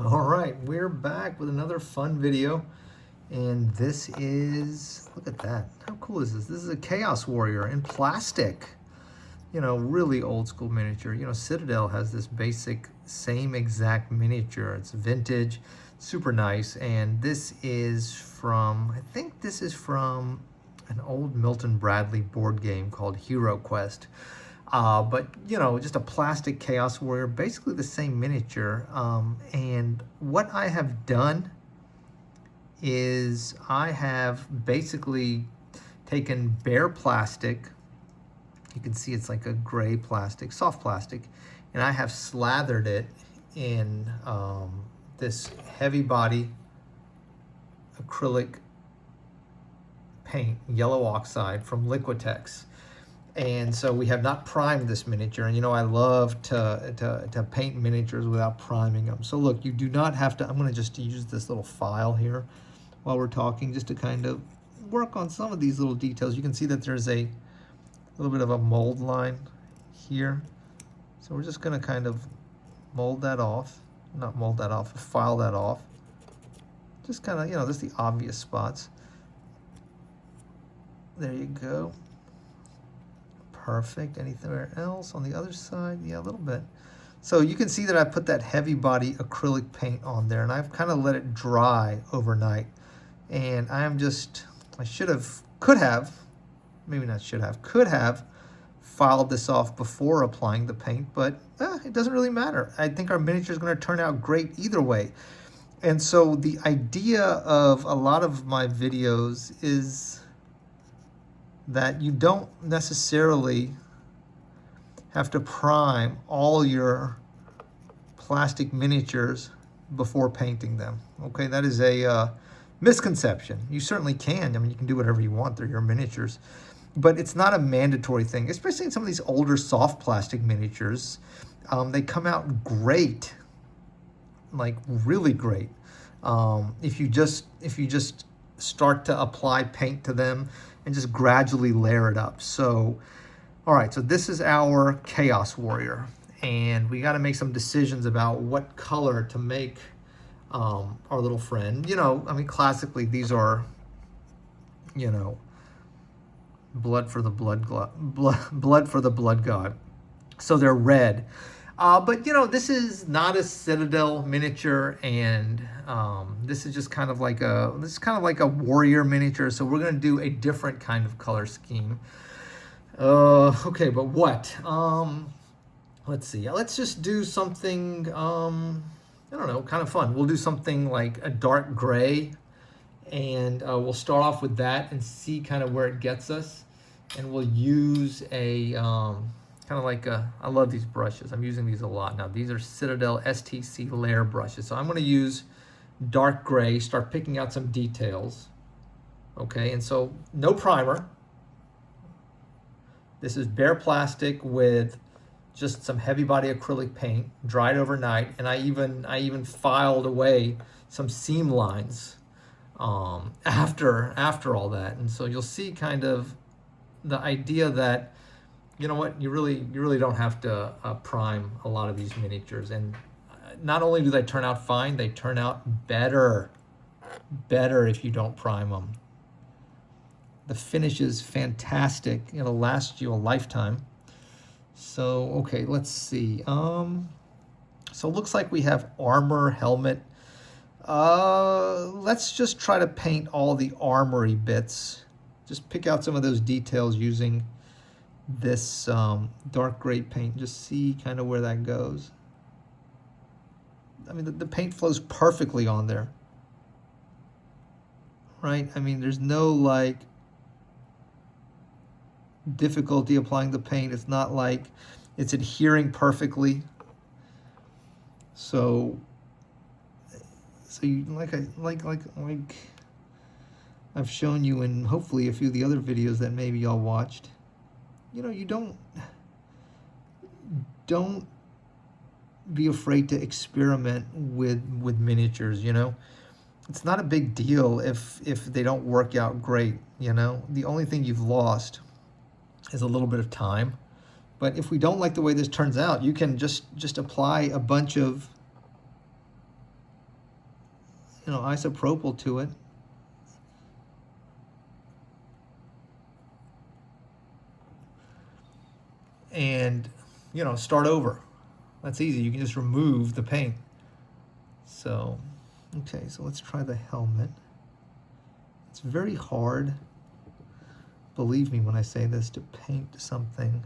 All right, we're back with another fun video, and this is, look at that, how cool is this? This is a Chaos Warrior in plastic, really old school miniature. Citadel has this basic, same exact miniature. It's vintage, super nice, and this is from, I think this is from an old Milton Bradley board game called Hero Quest. But just a plastic Chaos Warrior, basically the same miniature. And what I have done is I have basically taken bare plastic. You can see it's like a gray plastic, soft plastic, and I have slathered it in this heavy body acrylic paint, yellow oxide from Liquitex. And so we have not primed this miniature, and I love to paint miniatures without priming them. So look, you do not have to. I'm going to just use this little file here while we're talking, just to kind of work on some of these little details. You can see that there's a little bit of a mold line here, so we're just going to kind of mold that off, not mold that off, file that off. Just kind of, just the obvious spots. There you go. Perfect. Anything else on the other side? Yeah, a little bit. So you can see that I put that heavy body acrylic paint on there, and I've kind of let it dry overnight. And could have filed this off before applying the paint, but it doesn't really matter. I think our miniature is going to turn out great either way. And so the idea of a lot of my videos is that you don't necessarily have to prime all your plastic miniatures before painting them. Okay, that is a misconception. You certainly can. I mean, you can do whatever you want. They're your miniatures. But it's not a mandatory thing, especially in some of these older soft plastic miniatures. They come out great, like really great. If you just start to apply paint to them and just gradually layer it up. So, all right, so this is our Chaos Warrior, and we got to make some decisions about what color to make our little friend. I mean, classically, these are, blood for the blood for the blood god. So they're red. But this is not a Citadel miniature, and this is just kind of like a warrior miniature. So we're gonna do a different kind of color scheme. Okay, but what? Let's see. Let's just do something. I don't know, kind of fun. We'll do something like a dark gray, and we'll start off with that and see kind of where it gets us. And we'll use a kind of like I love these brushes. I'm using these a lot now. These are Citadel STC layer brushes. So I'm going to use dark gray, start picking out some details. Okay, and so no primer. This is bare plastic with just some heavy body acrylic paint, dried overnight, and I even filed away some seam lines after all that. And so you'll see kind of the idea that, you really don't have to prime a lot of these miniatures. And not only do they turn out fine, they turn out better if you don't prime them. The finish is fantastic. It'll last you a lifetime. So, okay, let's see. So it looks like we have armor, helmet. Let's just try to paint all the armory bits. Just pick out some of those details using this dark gray paint. Just see kind of where that goes. I mean, the paint flows perfectly on there, right? I mean, there's no like difficulty applying the paint. It's not like it's adhering perfectly. So you like I've shown you in hopefully a few of the other videos that maybe y'all watched. You don't be afraid to experiment with miniatures. It's not a big deal if they don't work out great. The only thing you've lost is a little bit of time. But if we don't like the way this turns out, you can just apply a bunch of isopropyl to it. And, start over. That's easy. You can just remove the paint. So, okay, so let's try the helmet. It's very hard, believe me when I say this, to paint something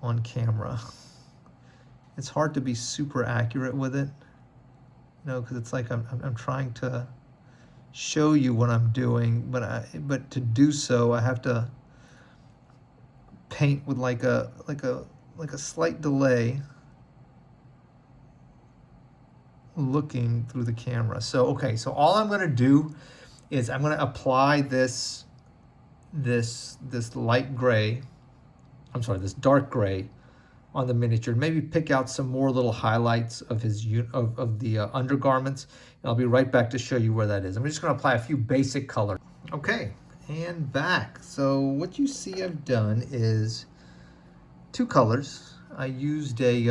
on camera. It's hard to be super accurate with it, because it's like I'm trying to show you what I'm doing, but to do so I have to paint with like a slight delay looking through the camera. So okay, so all I'm going to do is I'm going to apply this light gray, this dark gray on the miniature. Maybe pick out some more little highlights of his of the undergarments, and I'll be right back to show you where that is. I'm just going to apply a few basic colors. Okay, and back. So what you see I've done is two colors. I used a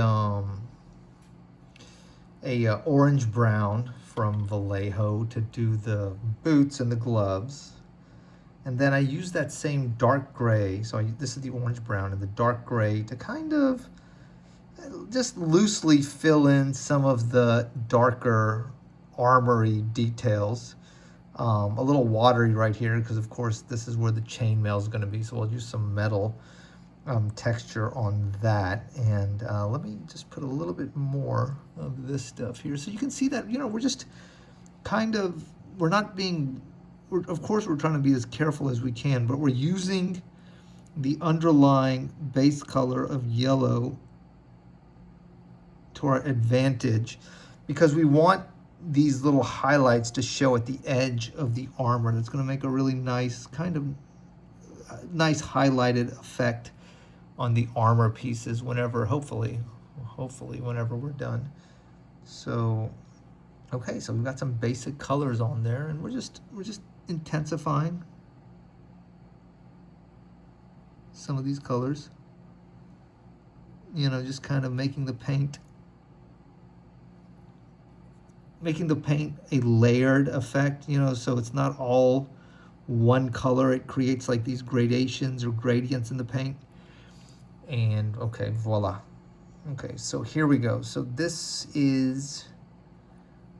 orange brown from Vallejo to do the boots and the gloves. And then I used that same dark gray, so this is the orange brown, and the dark gray to kind of just loosely fill in some of the darker armory details. A little watery right here because of course this is where the chainmail is going to be, so we'll use some metal texture on that. And let me just put a little bit more of this stuff here so you can see that we're just kind of, of course we're trying to be as careful as we can, but we're using the underlying base color of yellow to our advantage because we want these little highlights to show at the edge of the armor. That's going to make a really nice nice highlighted effect on the armor pieces whenever, hopefully whenever we're done. So okay, so we've got some basic colors on there, and we're just intensifying some of these colors, just kind of making the paint a layered effect, so it's not all one color. It creates like these gradations or gradients in the paint. And okay, voila. Okay, so here we go. So this is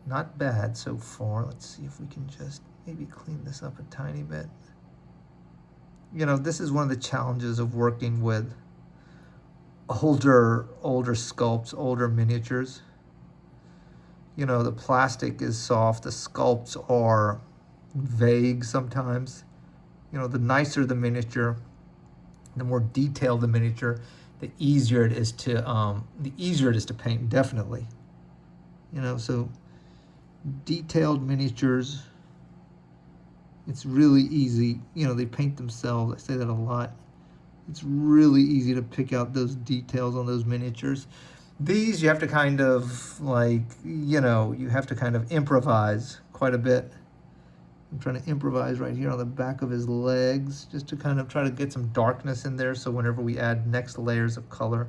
not bad so far. Let's see if we can just maybe clean this up a tiny bit. This is one of the challenges of working with older sculpts, older miniatures. The plastic is soft, the sculpts are vague sometimes. The nicer the miniature, the more detailed the miniature, the easier it is to paint, definitely. So detailed miniatures, it's really easy. They paint themselves. I say that a lot. It's really easy to pick out those details on those miniatures. These you have to kind of you have to kind of improvise quite a bit. I'm trying to improvise right here on the back of his legs just to kind of try to get some darkness in there, so whenever we add next layers of color,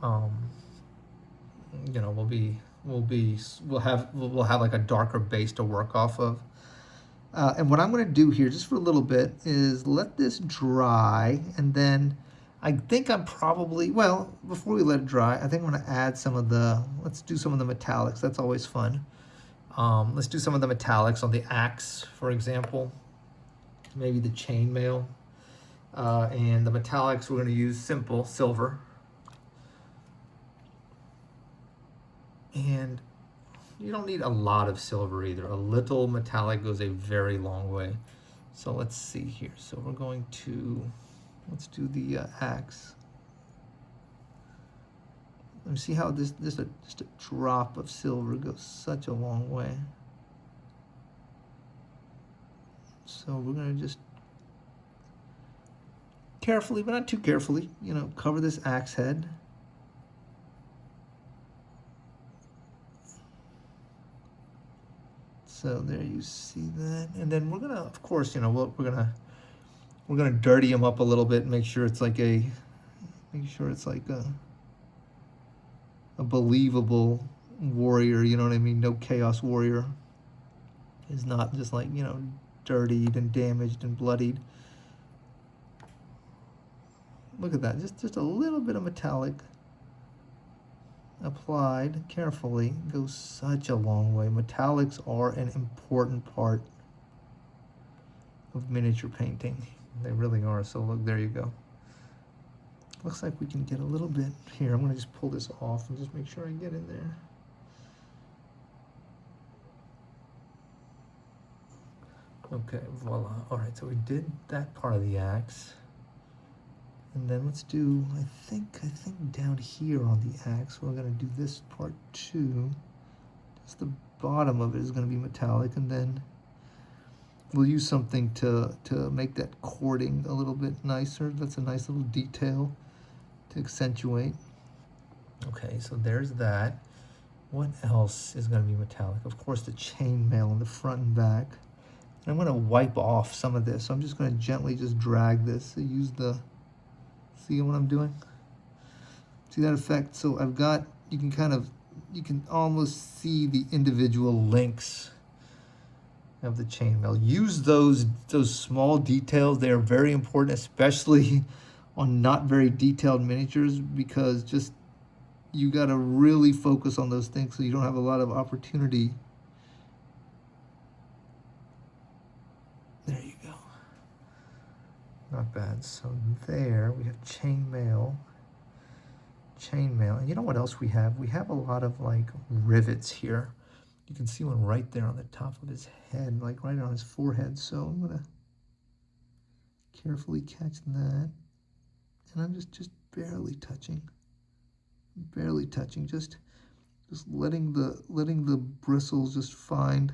we'll have like a darker base to work off of. And what I'm going to do here just for a little bit is let this dry, and then I think before we let it dry, I think I'm going to add let's do some of the metallics. That's always fun. Let's do some of the metallics on the axe, for example, maybe the chainmail. And the metallics, we're going to use simple silver. And you don't need a lot of silver either. A little metallic goes a very long way. So let's see here. So we're going to, let's do the axe. Let me see how just a drop of silver goes such a long way. So we're going to just carefully, but not too carefully, cover this axe head. So there you see that. And then we're gonna, of course, we're gonna dirty him up a little bit, make sure it's like a believable warrior, you know what I mean? No Chaos Warrior is not just like, dirtied and damaged and bloodied. Look at that, just a little bit of metallic applied carefully goes such a long way. Metallics are an important part of miniature painting. They really are. So look, there you go. Looks like we can get a little bit here. I'm going to just pull this off and just make sure I get in there. Okay, voila. All right, so we did that part of the axe. And then let's do, I think down here on the axe, we're going to do this part too. Just the bottom of it is going to be metallic, and then we'll use something to make that cording a little bit nicer. That's a nice little detail to accentuate. Okay, so there's that. What else is going to be metallic? Of course, the chainmail in the front and back. And I'm going to wipe off some of this. So I'm just going to gently just drag this. So use the, see what I'm doing? See that effect? So I've got, you can almost see the individual links of the chainmail. Use those small details. They are very important, especially on not very detailed miniatures, because just you got to really focus on those things so you don't have a lot of opportunity. There you go. Not bad. So there we have chainmail. And you know what else we have? We have a lot of like rivets here. You can see one right there on the top of his head, like right on his forehead. So I'm gonna carefully catch that. And I'm just barely touching, just letting the bristles just find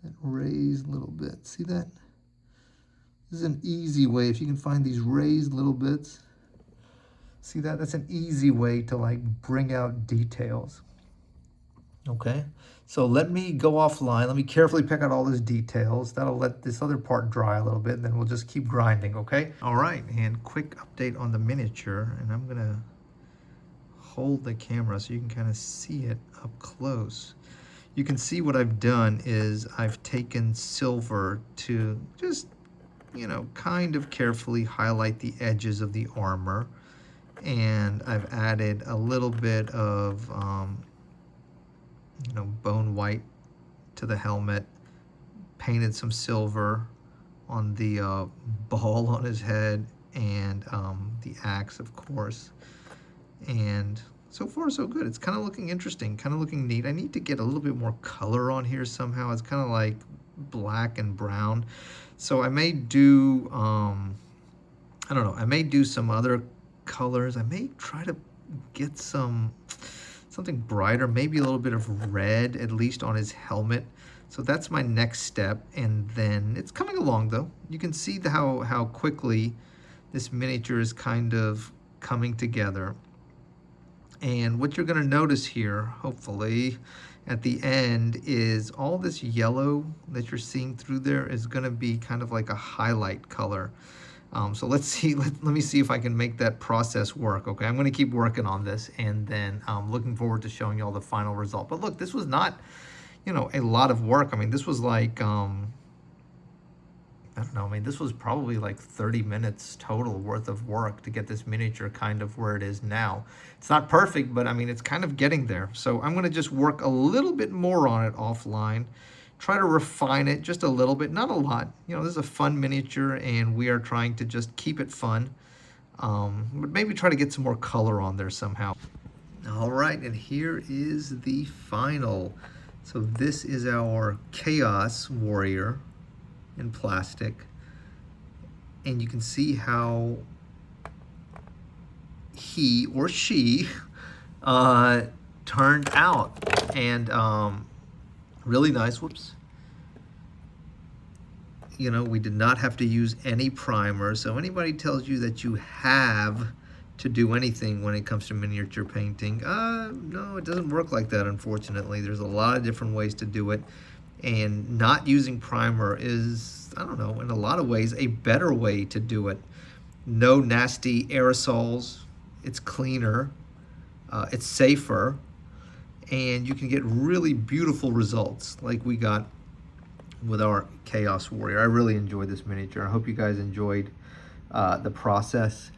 that raised little bit. See that? This is an easy way, if you can find these raised little bits. See that? That's an easy way to like bring out details. Okay, so let me go offline. Let me carefully pick out all those details. That'll let this other part dry a little bit, and then we'll just keep grinding, okay? All right, and quick update on the miniature, and I'm gonna hold the camera so you can kind of see it up close. You can see what I've done is I've taken silver to just, kind of carefully highlight the edges of the armor, and I've added a little bit of bone white to the helmet, painted some silver on the ball on his head, and the axe, of course. And so far, so good. It's kind of looking interesting, kind of looking neat. I need to get a little bit more color on here somehow. It's kind of like black and brown. So I may do, I don't know, I may do some other colors. I may try to get something brighter, maybe a little bit of red, at least on his helmet. So that's my next step, and then it's coming along though. You can see how quickly this miniature is kind of coming together. And what you're gonna notice here, hopefully, at the end is all this yellow that you're seeing through there is gonna be kind of like a highlight color. So let's see, let me see if I can make that process work, okay? I'm gonna keep working on this, and then looking forward to showing you all the final result. But look, this was not, a lot of work. I mean, this was like, I don't know, this was probably like 30 minutes total worth of work to get this miniature kind of where it is now. It's not perfect, but it's kind of getting there. So I'm gonna just work a little bit more on it offline. Try to refine it just a little bit, not a lot. This is a fun miniature, and we are trying to just keep it fun. But maybe try to get some more color on there somehow. All right, and here is the final. So this is our Chaos Warrior in plastic. And you can see how he or she turned out. And really nice. Whoops. We did not have to use any primer. So anybody tells you that you have to do anything when it comes to miniature painting, no, it doesn't work like that, unfortunately. There's a lot of different ways to do it. And not using primer is, I don't know, in a lot of ways, a better way to do it. No nasty aerosols. It's cleaner. It's safer. and you can get really beautiful results like we got with our Chaos Warrior. I really enjoyed this miniature. I hope you guys enjoyed the process.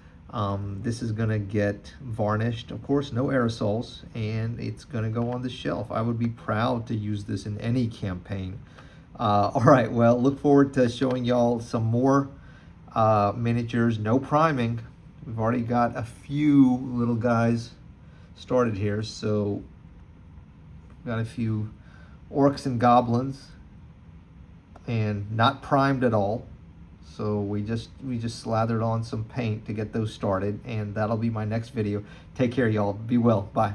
This is gonna get varnished, of course, no aerosols, and it's gonna go on the shelf. I would be proud to use this in any campaign. All right, well, look forward to showing y'all some more miniatures. No priming. We've already got a few little guys started here, so got a few orcs and goblins, and not primed at all. So we just slathered on some paint to get those started, and that'll be my next video. Take care, y'all. Be well. Bye.